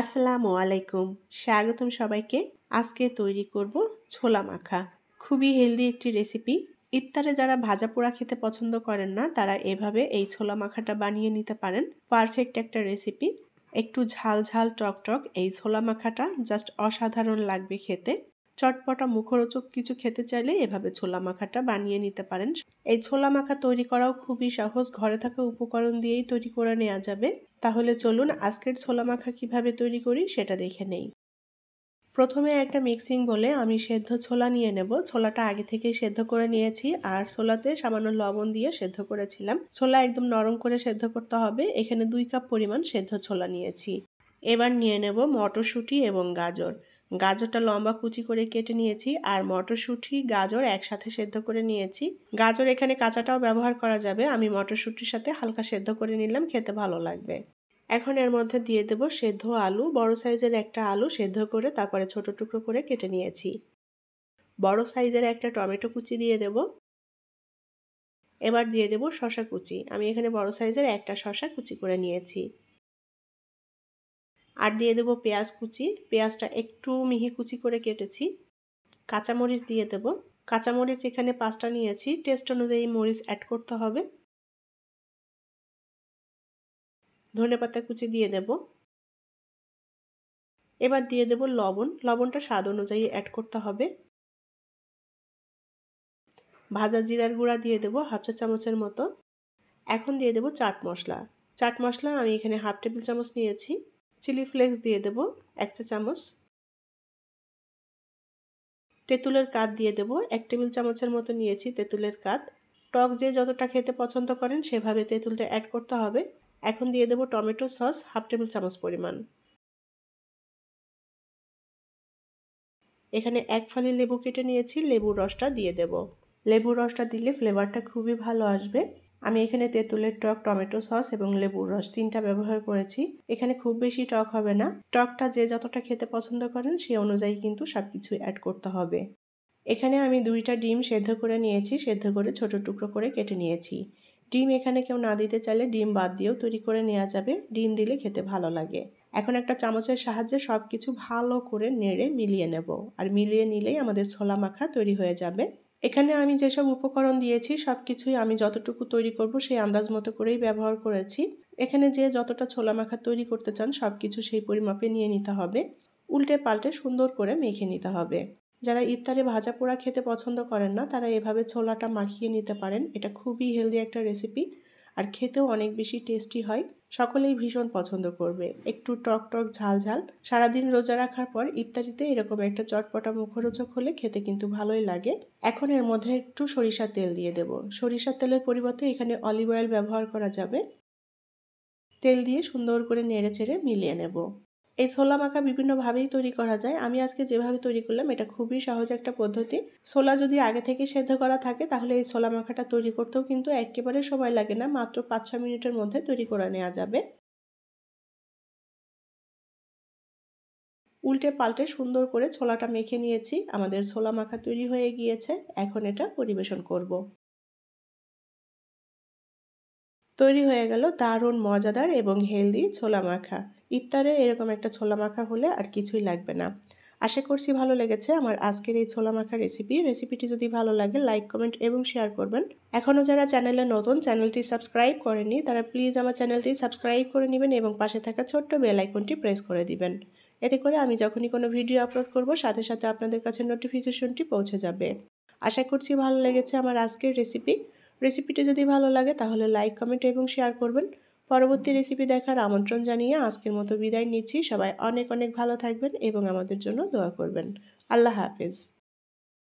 আসসালামু আলাইকুম, স্বাগতম সবাইকে। আজকে তৈরি করব ছোলা মাখা। খুবই হেলদি একটি রেসিপি। ইফতারে যারা ভাজা পোড়া খেতে পছন্দ করেন না তারা এভাবে এই ছোলা মাখাটা বানিয়ে নিতে পারেন। পারফেক্ট একটা রেসিপি। একটু ঝাল ঝাল টক টক এই ছোলা মাখাটা জাস্ট অসাধারণ লাগবে খেতে। চটপটা মুখরোচক কিছু খেতে চাইলে এভাবে ছোলা মাখাটা বানিয়ে নিতে পারেন। এই ছোলা মাখা তৈরি করাও খুবই সহজ, ঘরে থাকা উপকরণ দিয়েই তৈরি করে নেওয়া যাবে। তাহলে চলুন আজকের ছোলা মাখা কিভাবে তৈরি করি সেটা দেখে নেই। প্রথমে একটা মিক্সিং বলে আমি সেদ্ধ ছোলা নিয়ে নেব। ছোলাটা আগে থেকেই সেদ্ধ করে নিয়েছি আর ছোলাতে সামান্য লবণ দিয়ে সেদ্ধ করেছিলাম। ছোলা একদম নরম করে সেদ্ধ করতে হবে। এখানে 2 কাপ পরিমাণ সেদ্ধ ছোলা নিয়েছি। এবার নিয়ে নেব মটরশুঁটি এবং গাজর। গাজরটা লম্বা কুচি করে কেটে নিয়েছি আর মটরশুঁটি গাজর একসাথে সেদ্ধ করে নিয়েছি। গাজর এখানে কাঁচাটাও ব্যবহার করা যাবে। আমি মটরশুঁটির সাথে হালকা সেদ্ধ করে নিলাম, খেতে ভালো লাগবে। এখন এর মধ্যে দিয়ে দেব সেদ্ধ আলু। বড় সাইজের একটা আলু সেদ্ধ করে তারপরে ছোট টুকরো করে কেটে নিয়েছি। বড় সাইজের একটা টমেটো কুচি দিয়ে দেব। এবার দিয়ে দেব শসা কুচি। আমি এখানে বড় সাইজের একটা শসা কুচি করে নিয়েছি। আর দিয়ে দেব পেঁয়াজ কুচি। পেঁয়াজটা একটু মিহি কুচি করে কেটেছি। কাঁচামরিচ দিয়ে দেব। কাঁচামরিচ এখানে 5টা নিয়েছি। টেস্ট অনুযায়ী মরিচ অ্যাড করতে হবে। ধনেপাতা কুচি দিয়ে দেব। এবার দিয়ে দেব লবণ। লবণটা স্বাদ অনুযায়ী অ্যাড করতে হবে। ভাজা জিরার গুঁড়া দিয়ে দেব 1/2 চা চামচের মতো। এখন দিয়ে দেব চাট মশলা। চাট মশলা আমি এখানে 1/2 টেবিল চামচ নিয়েছি। চিলি ফ্লেক্স দিয়ে দেব 1 চা চামচ। তেঁতুলের কাঠ দিয়ে দেব 1 টেবিল চামচের মতো নিয়েছি তেঁতুলের কাঠ। টক যে যতটা খেতে পছন্দ করেন সেভাবে তেঁতুলটা অ্যাড করতে হবে। এখন দিয়ে দেব টমেটো সস 1/2 টেবিল চামচ পরিমাণ। এখানে 1 ফালি লেবু কেটে নিয়েছি, লেবুর রসটা দিয়ে দেব। লেবুর রসটা দিলে ফ্লেভারটা খুবই ভালো আসবে। আমি এখানে তেঁতুলের টক, টমেটো সস এবং লেবুর রস 3টা ব্যবহার করেছি। এখানে খুব বেশি টক হবে না। টকটা যে যতটা খেতে পছন্দ করেন সেই অনুযায়ী কিন্তু সবকিছু অ্যাড করতে হবে। এখানে আমি 2টা ডিম সেদ্ধ করে নিয়েছি। সেদ্ধ করে ছোট টুকরো করে কেটে নিয়েছি। ডিম এখানে কেউ না দিতে চাইলে ডিম বাদ দিয়েও তৈরি করে নেওয়া যাবে। ডিম দিলে খেতে ভালো লাগে। এখন একটা চামচের সাহায্যে সব কিছু ভালো করে নেড়ে মিলিয়ে নেব। আর মিলিয়ে নিলেই আমাদের ছোলা মাখা তৈরি হয়ে যাবে। এখানে আমি যেসব উপকরণ দিয়েছি সব কিছুই আমি যতটুকু তৈরি করব সেই আন্দাজ মতো করেই ব্যবহার করেছি। এখানে যে যতটা ছোলা মাখা তৈরি করতে চান সব কিছু সেই পরিমাপে নিয়ে নিতে হবে। উল্টে পাল্টে সুন্দর করে মেখে নিতে হবে। যারা ইফতারে ভাজা পোড়া খেতে পছন্দ করেন না তারা এভাবে ছোলাটা মাখিয়ে নিতে পারেন। এটা খুবই হেলদি একটা রেসিপি আর খেতেও অনেক বেশি টেস্টি হয়। সকলেই ভীষণ পছন্দ করবে। একটু টক টক ঝাল ঝাল। সারাদিন রোজা রাখার পর ইফতারিতে এরকম একটা চটপটা মুখরোচক হলে খেতে কিন্তু ভালোই লাগে। এখন এর মধ্যে একটু সরিষার তেল দিয়ে দেব। সরিষার তেলের পরিবর্তে এখানে অলিভ অয়েল ব্যবহার করা যাবে। তেল দিয়ে সুন্দর করে নেড়ে চেড়ে মিলিয়ে নেব। এই ছোলা মাখা বিভিন্নভাবেই তৈরি করা যায়। আমি আজকে যেভাবে তৈরি করলাম এটা খুবই সহজ একটা পদ্ধতি। ছোলা যদি আগে থেকে সেদ্ধ করা থাকে তাহলে এই ছোলা মাখাটা তৈরি করতেও কিন্তু একেবারে সময় লাগে না। মাত্র 5-6 মিনিটের মধ্যে তৈরি করে নেওয়া যাবে। উল্টে পাল্টে সুন্দর করে ছোলাটা মেখে নিয়েছি। আমাদের ছোলা মাখা তৈরি হয়ে গিয়েছে। এখন এটা পরিবেশন করব। তৈরি হয়ে গেল দারুণ মজাদার এবং হেলদি ছোলা মাখা। ইফতারে এরকম একটা ছোলা মাখা হলে আর কিছুই লাগবে না। আশা করছি ভালো লেগেছে আমার আজকের এই ছোলা মাখা রেসিপিটি যদি ভালো লাগে লাইক, কমেন্ট এবং শেয়ার করবেন। এখনও যারা চ্যানেলে নতুন, চ্যানেলটি সাবস্ক্রাইব করেনি তারা প্লিজ আমার চ্যানেলটি সাবস্ক্রাইব করে নেবেন এবং পাশে থাকা ছোট্ট বেল আইকনটি প্রেস করে দিবেন। এতে করে আমি যখনই কোনো ভিডিও আপলোড করব সাথে সাথে আপনাদের কাছে নোটিফিকেশনটি পৌঁছে যাবে। আশা করছি ভালো লেগেছে আমার আজকের রেসিপিটি যদি ভালো লাগে তাহলে লাইক, কমেন্ট এবং শেয়ার করবেন। পরবর্তী রেসিপি দেখার আমন্ত্রণ জানিয়ে আজকের মতো বিদায় নিচ্ছি। সবাই অনেক অনেক ভালো থাকবেন এবং আমাদের জন্য দোয়া করবেন। আল্লাহ হাফেজ।